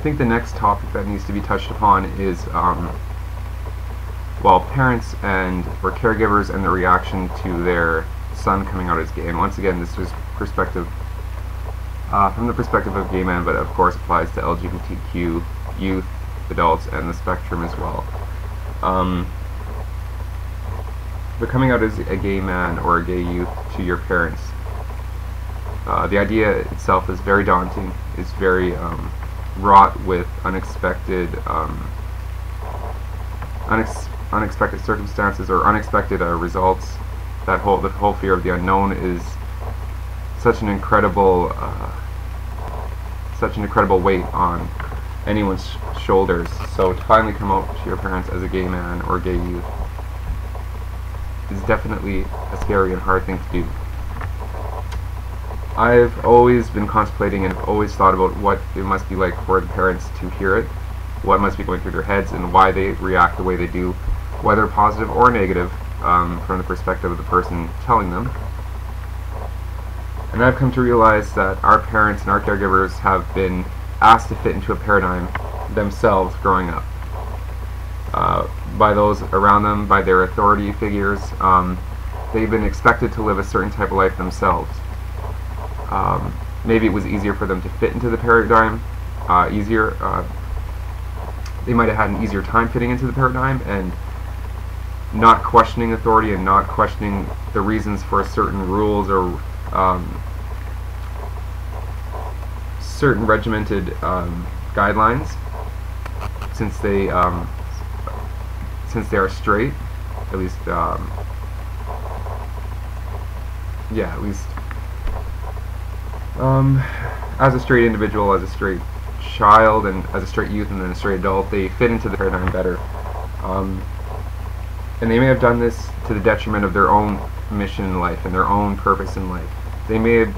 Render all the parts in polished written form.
think the next topic that needs to be touched upon is parents or caregivers and the reaction to their son coming out as gay. And once again, this was from the perspective of gay men, but of course applies to LGBTQ youth, adults, and the spectrum as well. But coming out as a gay man or a gay youth to your parents, the idea itself is very daunting. It's very wrought with unexpected circumstances or unexpected results. The whole fear of the unknown is such an incredible weight on anyone's shoulders. So to finally come out to your parents as a gay man or gay youth is definitely a scary and hard thing to do. I've always been contemplating and have always thought about what it must be like for the parents to hear it, what must be going through their heads, and why they react the way they do, whether positive or negative, from the perspective of the person telling them. And I've come to realize that our parents and our caregivers have been asked to fit into a paradigm themselves growing up. By those around them, by their authority figures, they've been expected to live a certain type of life themselves. Maybe it was easier for them to fit into the paradigm, they might have had an easier time fitting into the paradigm and not questioning authority and not questioning the reasons for certain rules or certain regimented guidelines, since they are straight, at least as a straight individual, as a straight child, and as a straight youth, and then a straight adult, they fit into the paradigm better. And they may have done this to the detriment of their own mission in life and their own purpose in life. They may have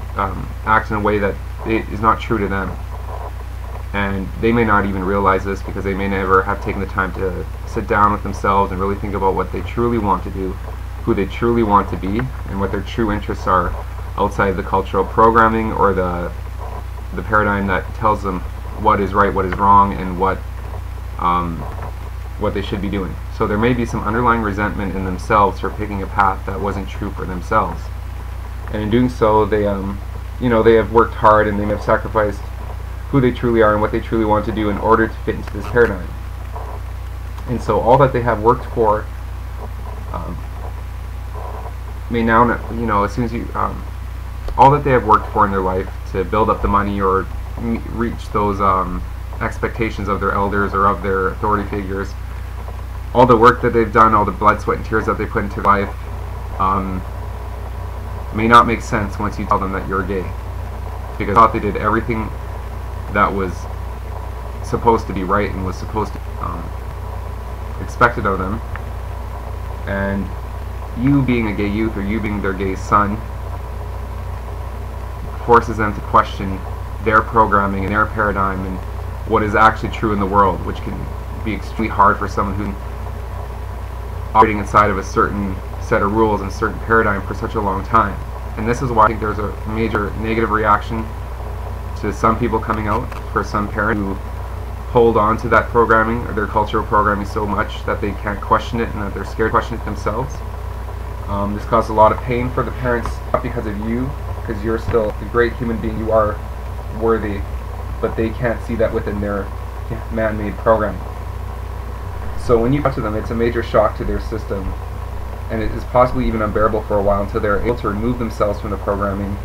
acted in a way that is not true to them. And they may not even realize this because they may never have taken the time to sit down with themselves and really think about what they truly want to do, who they truly want to be, and what their true interests are outside of the cultural programming or the paradigm that tells them what is right, what is wrong, and what they should be doing. So there may be some underlying resentment in themselves for picking a path that wasn't true for themselves. And in doing so, they have worked hard and they may have sacrificed who they truly are and what they truly want to do in order to fit into this paradigm. And so all that they have worked for may now, as soon as all that they have worked for in their life to build up the money or reach those expectations of their elders or of their authority figures, all the work that they've done, all the blood, sweat, and tears that they put into life, may not make sense once you tell them that you're gay, because they thought they did everything that was supposed to be right and was supposed to expected of them, and you being a gay youth or you being their gay son forces them to question their programming and their paradigm and what is actually true in the world, which can be extremely hard for someone who's operating inside of a certain set of rules and a certain paradigm for such a long time. And this is why I think there's a major negative reaction to some people coming out, for some parents who hold on to that programming or their cultural programming so much that they can't question it and that they're scared to question it themselves. This causes a lot of pain for the parents, not because of you, because you're still a great human being, you are worthy, but they can't see that within their man-made programming. So when you talk to them, it's a major shock to their system, and it is possibly even unbearable for a while until they're able to remove themselves from the programming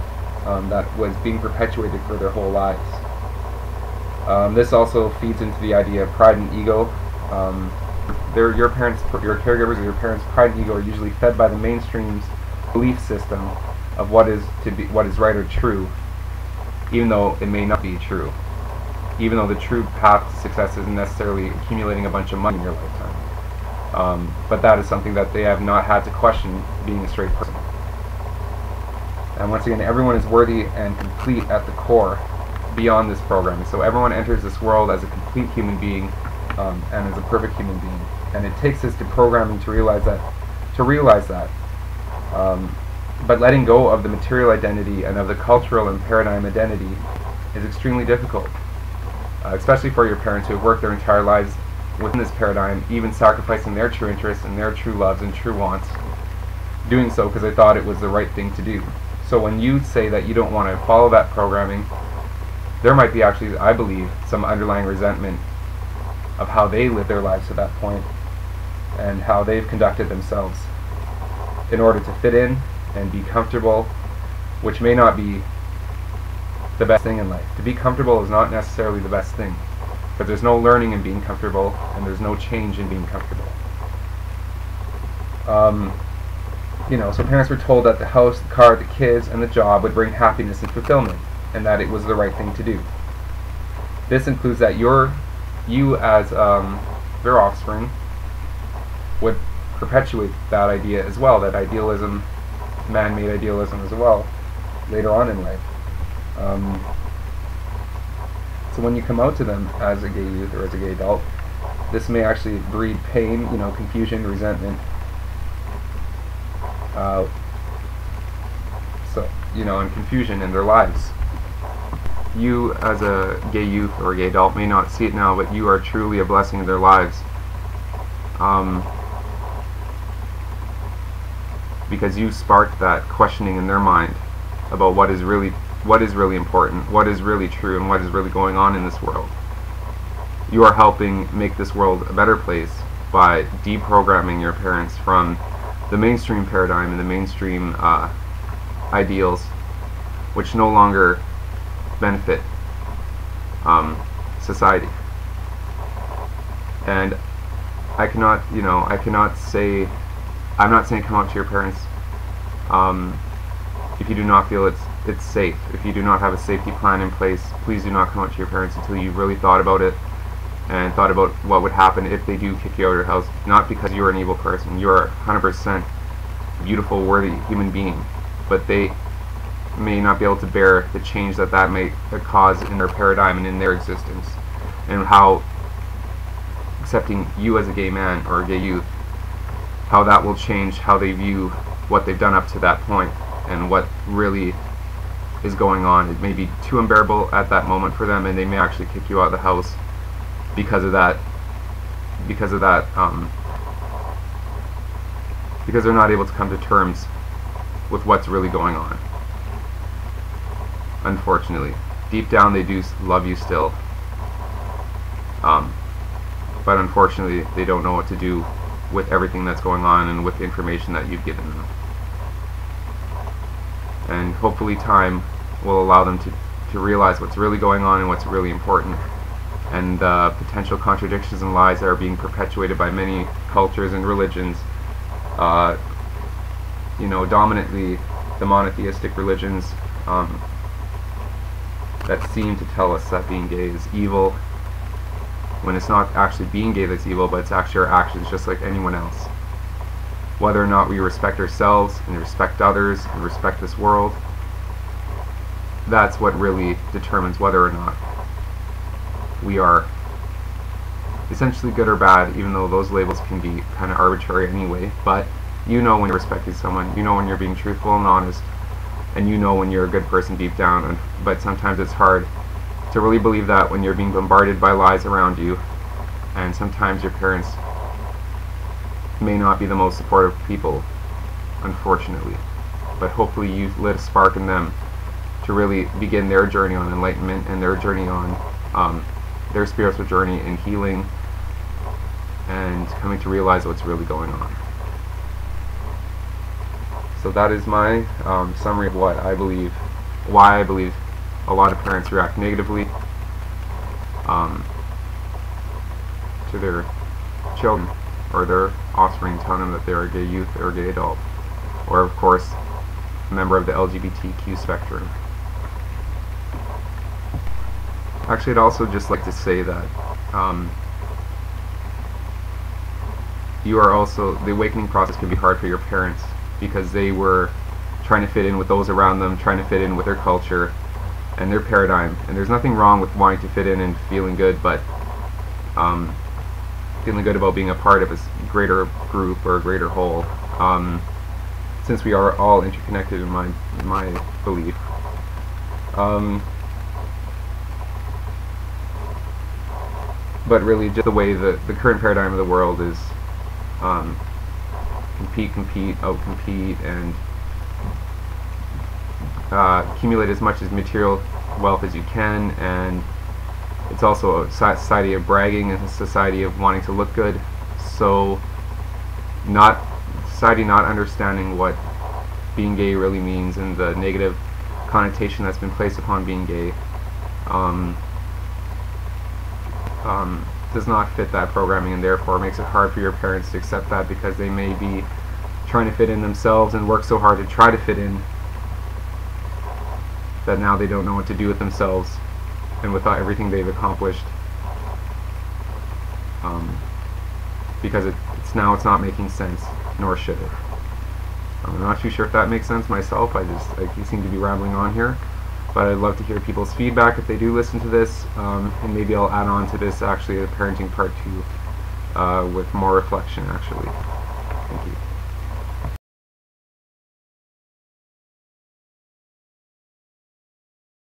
that was being perpetuated for their whole lives. This also feeds into the idea of pride and ego. Your parents, your caregivers, or your parents' pride and ego are usually fed by the mainstream's belief system of what is right or true, even though it may not be true. Even though the true path to success isn't necessarily accumulating a bunch of money in your lifetime. But that is something that they have not had to question, being a straight person. And once again, everyone is worthy and complete at the core beyond this programming. So everyone enters this world as a complete human being and as a perfect human being. And it takes us to programming to realize that. But letting go of the material identity and of the cultural and paradigm identity is extremely difficult. especially for your parents who have worked their entire lives within this paradigm, even sacrificing their true interests and their true loves and true wants, doing so because they thought it was the right thing to do. So when you say that you don't want to follow that programming, there might be actually, I believe, some underlying resentment of how they lived their lives to that point and how they've conducted themselves in order to fit in and be comfortable, which may not be the best thing in life. To be comfortable is not necessarily the best thing, but there's no learning in being comfortable, and there's no change in being comfortable. So parents were told that the house, the car, the kids, and the job would bring happiness and fulfillment, and that it was the right thing to do. This includes that you as their offspring would perpetuate that idea as well, that idealism, man-made idealism as well, later on in life. So when you come out to them as a gay youth or as a gay adult, this may actually breed pain, confusion, resentment. And confusion in their lives. You as a gay youth or a gay adult may not see it now, but you are truly a blessing in their lives. Because you sparked that questioning in their mind about what is really important, what is really true, and what is really going on in this world. You are helping make this world a better place by deprogramming your parents from the mainstream paradigm and the mainstream ideals, which no longer benefit society. And I cannot say, I'm not saying come out to your parents if you do not feel it's safe. If you do not have a safety plan in place, please do not come out to your parents until you've really thought about it and thought about what would happen if they do kick you out of your house. Not because you're an evil person. You're 100% beautiful, worthy human being, but they may not be able to bear the change that may cause in their paradigm and in their existence, and how accepting you as a gay man or a gay youth, how that will change how they view what they've done up to that point and what really is going on. It may be too unbearable at that moment for them, and they may actually kick you out of the house because of that, because they're not able to come to terms with what's really going on. Unfortunately, deep down they do love you still, but unfortunately they don't know what to do with everything that's going on and with the information that you've given them. And hopefully time will allow them to realize what's really going on and what's really important, and the potential contradictions and lies that are being perpetuated by many cultures and religions, dominantly the monotheistic religions, that seem to tell us that being gay is evil, when it's not actually being gay that's evil, but it's actually our actions just like anyone else. Whether or not we respect ourselves and respect others and respect this world, that's what really determines whether or not we are essentially good or bad, even though those labels can be kind of arbitrary anyway. But you know when you're respecting someone, you know when you're being truthful and honest, and you know when you're a good person deep down. But sometimes it's hard to really believe that when you're being bombarded by lies around you, and sometimes your parents may not be the most supportive people, unfortunately. But hopefully you lit a spark in them to really begin their journey on enlightenment and their journey on their spiritual journey in healing and coming to realize what's really going on. So that is my summary of what I believe, why I believe a lot of parents react negatively to their children or their offspring telling them that they're a gay youth or a gay adult, or of course a member of the LGBTQ spectrum. Actually, I'd also just like to say that you are also, the awakening process can be hard for your parents because they were trying to fit in with those around them, trying to fit in with their culture and their paradigm. And there's nothing wrong with wanting to fit in and feeling good, but feeling good about being a part of a greater group or a greater whole, since we are all interconnected in my belief. but really just the way the current paradigm of the world is compete, out-compete, and accumulate as much as material wealth as you can, and it's also a society of bragging and a society of wanting to look good. So society not understanding what being gay really means and the negative connotation that's been placed upon being gay does not fit that programming, and therefore makes it hard for your parents to accept that, because they may be trying to fit in themselves and work so hard to try to fit in that now they don't know what to do with themselves and without everything they've accomplished, because it's not making sense, nor should it. I'm not too sure if that makes sense myself. I seem to be rambling on here, but I'd love to hear people's feedback if they do listen to this, and maybe I'll add on to this actually a parenting part 2 with more reflection actually.